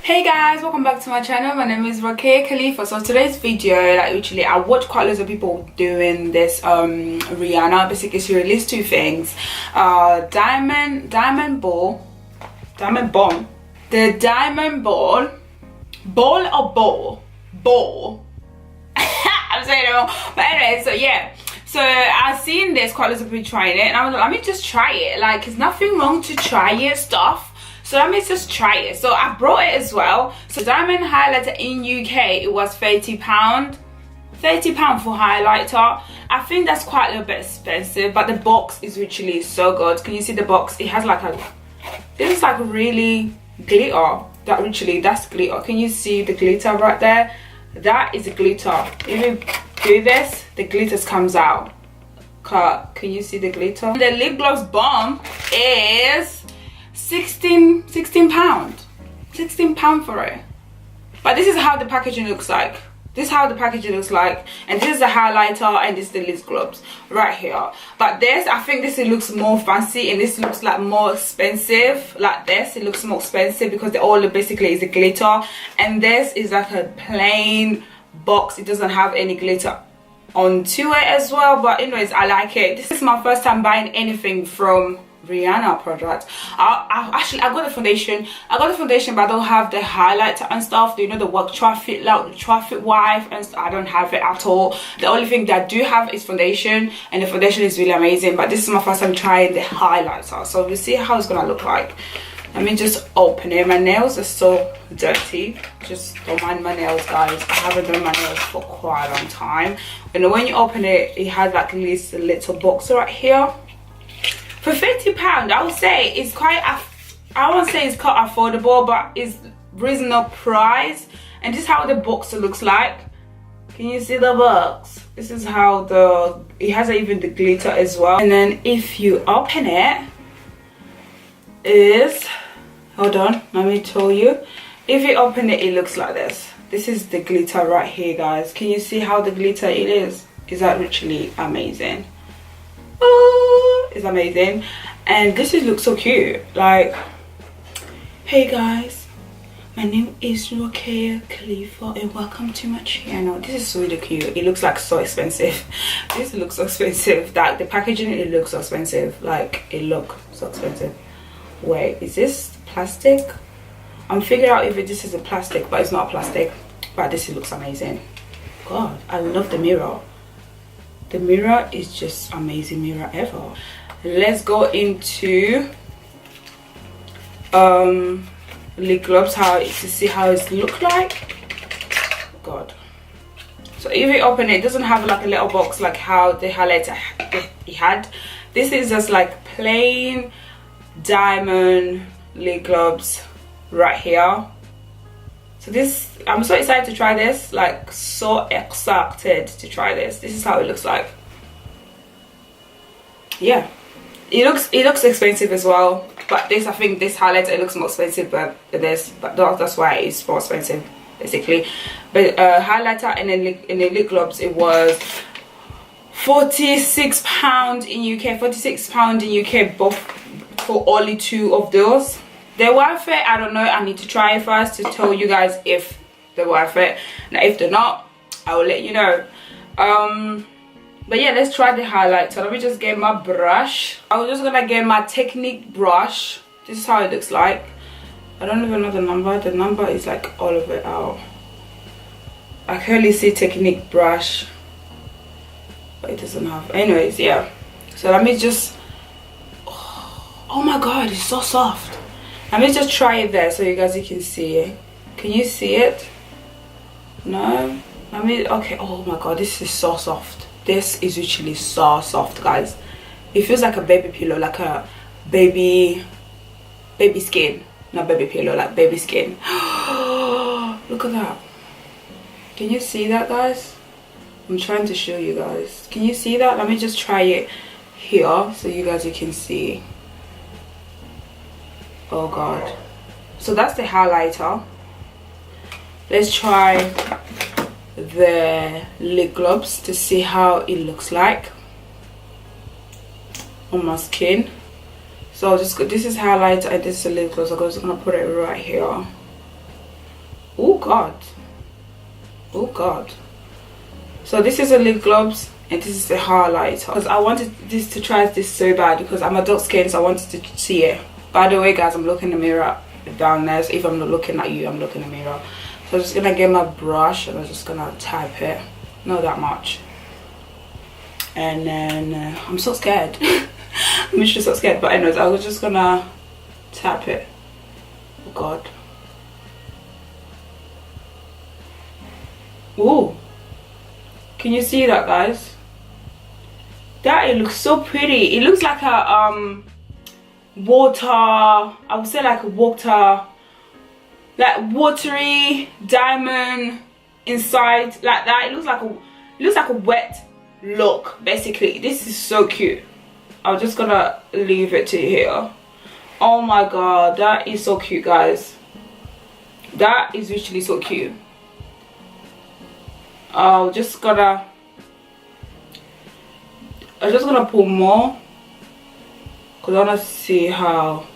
Hey guys, welcome back to my channel. My name is Review Khalifa. So today's video, like literally I watched quite loads of people doing this Rihanna. Basically she released two things, diamond bomb, the diamond ball or ball I'm saying it wrong, but anyway, so yeah, so I've seen this quite loads of people trying it and I was like, let me just try it. Like, there's nothing wrong to try it stuff. So let me just try it. So I brought it as well. So diamond highlighter in UK, it was £30. £30 for highlighter. I think that's quite a little bit expensive, but the box is literally so good. Can you see the box? It has like this is like really glitter. That's glitter. Can you see the glitter right there? That is a glitter. If you do this, the glitter comes out. Can you see the glitter? The lip gloss bomb is £16 for it. But this is how the packaging looks like. And this is the highlighter and this is the lip gloss right here. But this, I think this looks more fancy and this looks like more expensive. Like this, it looks more expensive because all basically is a glitter, and this is like a plain box. It doesn't have any glitter onto it as well. But anyways, I like it. This is my first time buying anything from Rihanna product. I got the foundation. But I don't have the highlighter and stuff. You know, the work traffic wife, and I don't have it at all. The only thing that I do have is foundation, and the foundation is really amazing. But this is my first time trying the highlighter, so we'll see how it's gonna look like. Let me just open it. My nails are so dirty. Just don't mind my nails, guys. I haven't done my nails for quite a long time. And when you open it, it has like at least a little box right here. For £50, I would say it's quite, I won't say it's quite affordable, but it's reasonable price. And this is how the box looks like. Can you see the box? This is how it has even the glitter as well. And then if you open it, hold on, let me tell you. If you open it, it looks like this. This is the glitter right here, guys. Can you see how the glitter it is? Is that literally amazing? It's amazing. And this looks so cute. Like, hey guys, my name is Review Khalifa and welcome to my channel. This is really cute. It looks like so expensive. This looks so expensive. Like the packaging, it looks so expensive. Like it looks so expensive. Wait, is this plastic? I'm figuring out if this is a plastic, but it's not plastic. But this looks amazing. God, I love the mirror. The mirror is just amazing mirror ever. Let's go into lip gloss, to see how it look like. God. So if you open it, it doesn't have like a little box like how the highlighter it had. This is just like plain diamond lip gloss right here. So this, I'm so excited to try this, like so excited to try this. This is how it looks like. Yeah, it looks expensive as well, but this, I think this highlighter, it looks more expensive than this, but that's why it's more expensive basically. But highlighter and then the lip gloss, it was £46 in UK, £46 in UK, both for only two of those. They're worth it. I don't know, I need to try it first to tell you guys if they're worth it. Now if they're not, I will let you know. But yeah, let's try the highlighter. Let me just get my brush. I was just gonna get my Technique brush. This is how it looks like. I don't even know the number. The number is like all of it out. I can only see Technique brush, but it doesn't have. Anyways, yeah. So let me just, oh my god, it's so soft. Let me just try it there so you guys can see it. Can you see it? No? Let me, okay. Oh my god, this is so soft. This is literally so soft, guys. It feels like a baby pillow, like a baby skin. Not baby pillow, like baby skin. Look at that. Can you see that, guys? I'm trying to show you guys. Can you see that? Let me just try it here so you guys can see. Oh god. So that's the highlighter. Let's try the lip gloss to see how it looks like on my skin. So this is highlighter and this is a lip gloss. I'm just gonna put it right here. Oh god, oh god. So this is a lip gloss and this is the highlighter, because I wanted this to try this so bad because I'm a dark skin, so I wanted to see it. By the way guys, I'm looking in the mirror down there, so if I'm not looking at you, I'm looking in the mirror. So I'm just gonna get my brush and I'm just gonna tap it, not that much. And then I'm so scared. I'm literally so scared, but anyways, I was just gonna tap it. Oh god. Ooh, can you see that guys? That, it looks so pretty. It looks like a water, I would say like a water, like watery diamond inside, like that. It looks like a wet look basically. This is so cute. I'm just gonna leave it to here. Oh my god, that is so cute guys. That is literally so cute. I'm just gonna pull more because I want to see how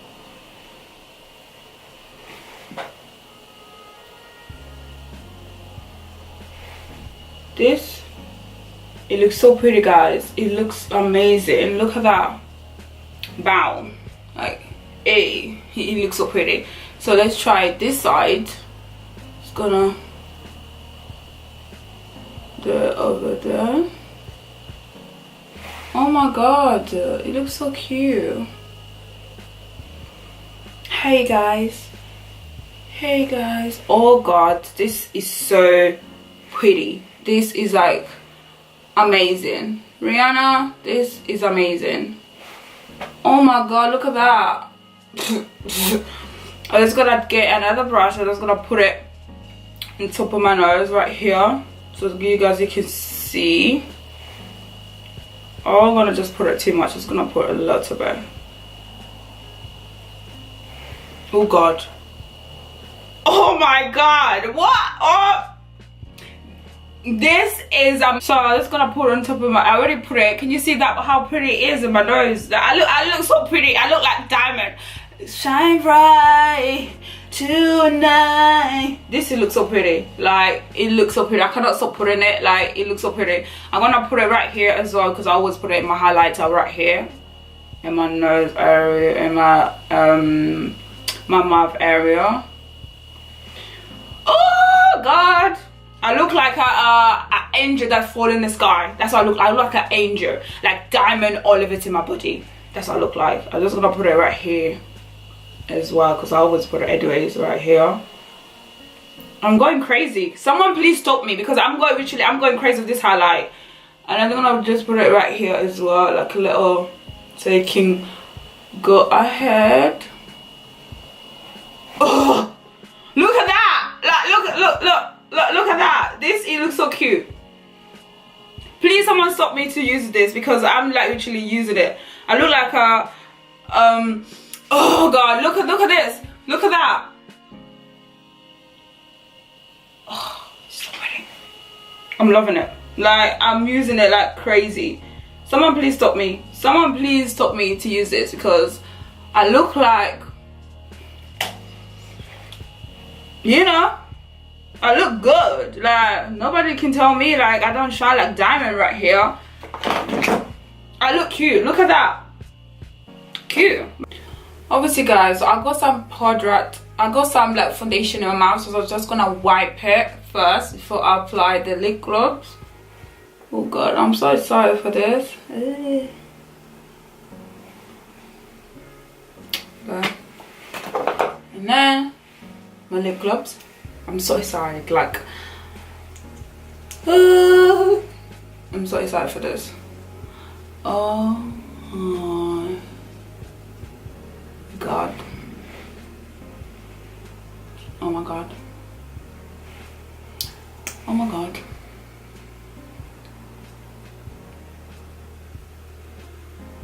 this, it looks so pretty guys. It looks amazing. Look at that. Wow, like hey, it looks so pretty. So let's try this side. Just gonna do it over there. Oh my god, it looks so cute. Hey guys, hey guys. Oh god, this is so pretty. This is like amazing. Rihanna, this is amazing. Oh my god, look at that. I'm just gonna get another brush. I'm just gonna put it on top of my nose right here, so you guys, you can see. Oh, I'm gonna just put it too much. I'm just gonna put a little bit. Oh god. Oh my god. What? Oh, this is so I'm just gonna put it on top of my, I already put it. Can you see that, how pretty it is in my nose? I look so pretty. I look like diamond. Shine bright tonight. This, it looks so pretty. Like, it looks so pretty. I cannot stop putting it. Like, it looks so pretty. I'm gonna put it right here as well, because I always put it in my highlighter right here, in my nose area, in my mouth area. Oh god, I look like a angel that fall in the sky. That's what I look like. I look like an angel, like diamond all of it in my body. That's what I look like. I'm just gonna put it right here as well, because I always put it anyways right here. I'm going crazy. Someone please stop me, because I'm going crazy with this highlight. And I'm gonna just put it right here as well, like a little, so you can go ahead. Oh, look at that. Like, look at that. This, it looks so cute. Please someone stop me to use this, because I'm like literally using it. I look like a oh god, look at this. Look at that. Oh, so pretty. I'm loving it. Like, I'm using it like crazy. Someone please stop me. Someone please stop me to use this, because I look like, you know, I look good. Like, nobody can tell me like I don't shine like diamond right here. I look cute. Look at that. Cute. Obviously guys, I got some powder, I got some like foundation in my mouth, so I'm just gonna wipe it first before I apply the lip gloss. Oh god, I'm so excited for this. Okay. And then my lip gloss. I'm so excited, like I'm so excited for this. Oh my god. Oh my god. Oh my god.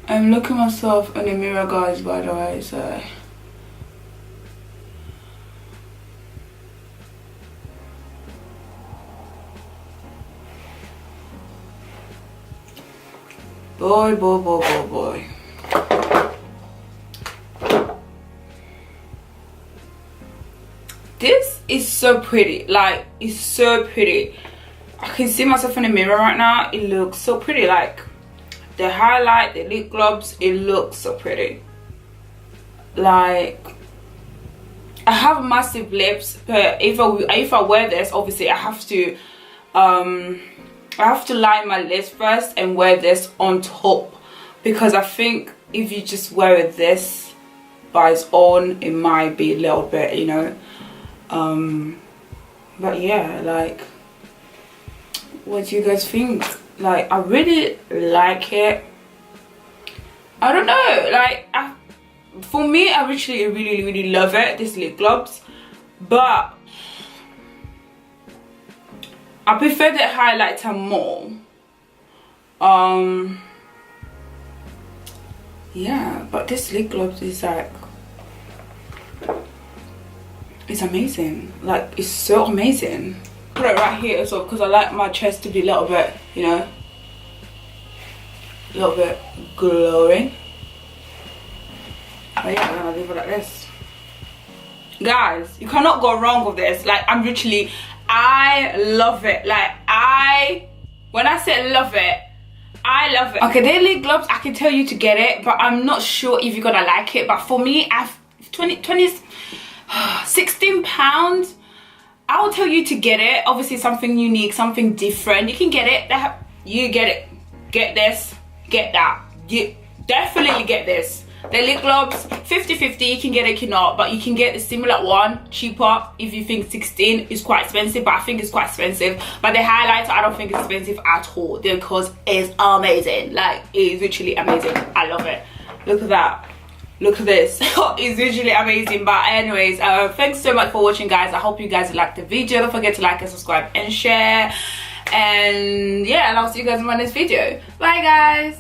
I'm looking myself in the mirror guys, by the way, so boy. This is so pretty. Like, it's so pretty. I can see myself in the mirror right now. It looks so pretty. Like, the highlight, the lip gloss, it looks so pretty. Like, I have massive lips, but if I wear this, obviously I have to line my lips first and wear this on top, because I think if you just wear this by its own, it might be a little bit, you know. But yeah, like, what do you guys think? Like, I really like it. I don't know, like, for me, I actually really love it, this lip gloss, but I prefer the highlighter more. Yeah, but this lip gloss is like, it's amazing. Like, it's so amazing. Put it right here as well, because I like my chest to be a little bit, you know, a little bit glowing. But yeah, I'm gonna leave it like this. Guys, you cannot go wrong with this. Like, I'm literally, I love it. Like, when I say love it, I love it. Okay, the lip gloss, I can tell you to get it, but I'm not sure if you're gonna like it. But for me, 16 pounds, I will tell you to get it. Obviously something unique, something different. You can get it. You get it. Get this, get that. You definitely get this. The lip gloss, 50-50, you can get it, cannot, but you can get the similar one cheaper if you think 16 is quite expensive, but I think it's quite expensive. But the highlighter, I don't think it's expensive at all, because it's amazing. Like, it's literally amazing. I love it. Look at that. Look at this. It's literally amazing. But anyways, thanks so much for watching, guys. I hope you guys liked the video. Don't forget to like and subscribe and share. And yeah, and I'll see you guys in my next video. Bye, guys.